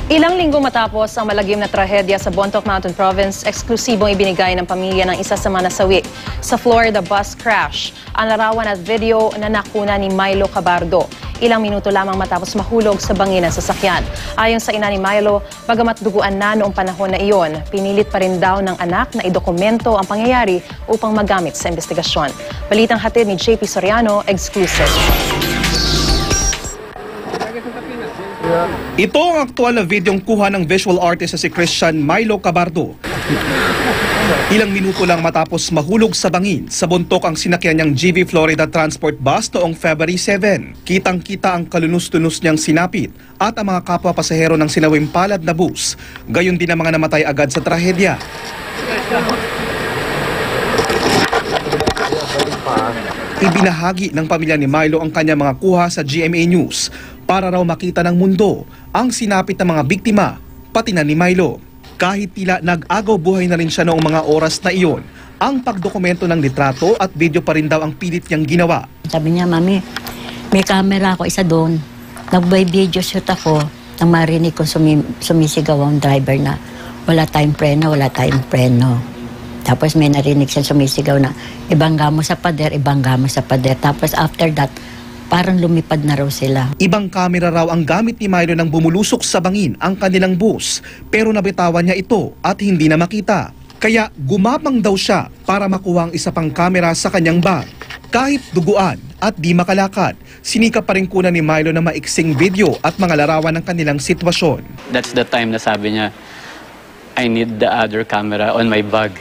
Ilang linggo matapos ang malagim na trahedya sa Bontoc Mountain Province, eksklusibong ibinigay ng pamilya ng isa sa mga nasawi sa Florida bus crash ang larawan at video na nakuna ni Milo Cabardo. Ilang minuto lamang matapos mahulog sa bangin ng sasakyan. Ayon sa ina ni Milo, bagamat duguan na noong panahon na iyon, pinilit pa rin daw ng anak na idokumento ang pangyayari upang magamit sa investigasyon. Balitang hatid ni JP Soriano, exclusive. Ito ang aktual na videong kuha ng visual artist na si Christian Milo Cabardo. Ilang minuto lang matapos mahulog sa bangin, sa Bontoc ang sinakyan niyang GV Florida Transport Bus noong February 7. Kitang-kita ang kalunos-tunos niyang sinapit at ang mga kapwa pasahero ng sinawing palad na bus. Gayon din ang mga namatay agad sa trahedya. Ibinahagi ng pamilya ni Milo ang kanyang mga kuha sa GMA News para raw makita ng mundo ang sinapit ng mga biktima, pati na ni Milo. Kahit tila nag-agaw buhay na rin siya noong mga oras na iyon, ang pagdokumento ng litrato at video pa rin daw ang pilit niyang ginawa. Sabi niya, Mami, may camera ako isa doon. Nag-video shoot ako nang marinig ko sumisigaw ang driver na wala tayong preno. Tapos may narinig siya sumisigaw na ibangga mo sa pader. Tapos after that, parang lumipad na raw sila. Ibang kamera raw ang gamit ni Milo nang bumulusok sa bangin ang kanilang bus, pero nabitawan niya ito at hindi na makita. Kaya gumapang daw siya para makuha ang isa pang kamera sa kanyang bag. Kahit duguan at di makalakad, sinikap pa rin kunan ni Milo na maiksing video at mga larawan ng kanilang sitwasyon. That's the time na sabi niya, I need the other camera on my bag.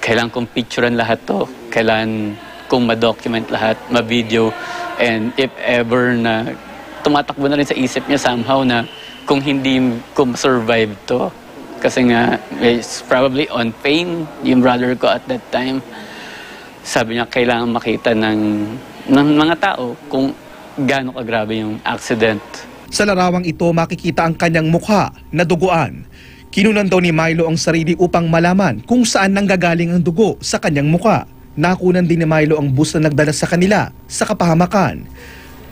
Kailangan kong picturean lahat to. Kailangan kung ma-document lahat, ma-video, and if ever na tumatakbo na rin sa isip niya somehow na kung hindi ko survive to, kasi nga it's probably on pain yung brother ko at that time. Sabi niya kailangan makita ng mga tao kung gaano kagrabe yung accident. Sa larawang ito makikita ang kanyang mukha na duguan. Kinunan daw ni Milo ang sarili upang malaman kung saan nanggagaling ang dugo sa kanyang mukha. Nakunan din ni Milo ang bus na nagdala sa kanila sa kapahamakan.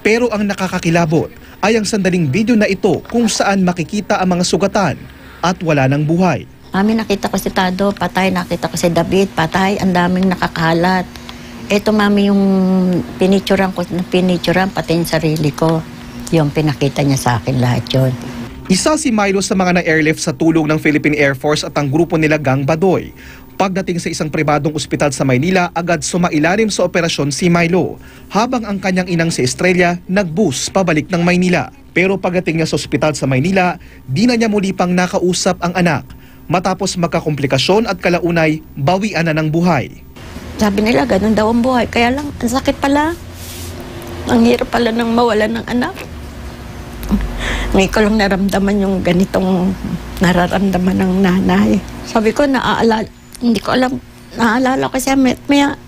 Pero ang nakakakilabot ay ang sandaling video na ito kung saan makikita ang mga sugatan at wala ng buhay. Mami, nakita ko si Tado, patay. Nakita ko si David, patay. Ang daming nakakalat. Ito, Mami, yung pinicturan pati yung sarili ko. Yung pinakita niya sa akin lahat yun. Isa si Milo sa mga na-airlift sa tulong ng Philippine Air Force at ang grupo nila Gang Badoy. Pagdating sa isang pribadong ospital sa Maynila, agad sumailalim sa operasyon si Milo. Habang ang kanyang inang si Estrella nagbus pabalik ng Maynila. Pero pagdating niya sa ospital sa Maynila, di na niya muli pang nakausap ang anak. Matapos magkakomplikasyon at kalaunay, bawian na ng buhay. Sabi nila, ganun daw ang buhay. Kaya lang, ang sakit pala. Ang hirap pala ng mawalan ng anak. Ngayon ko lang naramdaman yung ganitong nararamdaman ng nanay. Sabi ko, hindi ko alam, naaalala ko siya maya.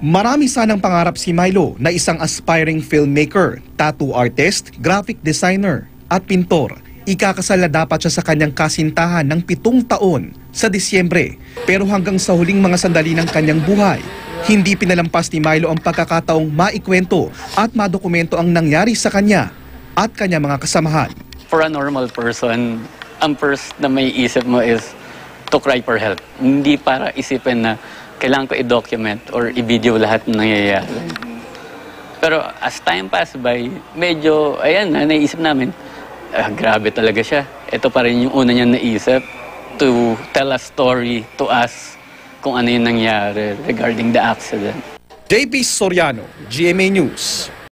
Marami sanang pangarap si Milo na isang aspiring filmmaker, tattoo artist, graphic designer at pintor. Ikakasal na dapat siya sa kanyang kasintahan ng 7 taon sa Disyembre. Pero hanggang sa huling mga sandali ng kanyang buhay, hindi pinalampas ni Milo ang pagkakataong maikwento at madokumento ang nangyari sa kanya at kanya mga kasamahan. For a normal person, ang first na may isip mo is to cry for help. Hindi para isipin na kailangan ko i-document or i-video lahat ng nangyayari. Pero as time passed by, medyo, ayan na, naisip namin, grabe talaga siya. Ito pa rin yung una niya naisip to tell a story to us kung ano yung nangyari regarding the accident. JP Soriano, GMA News.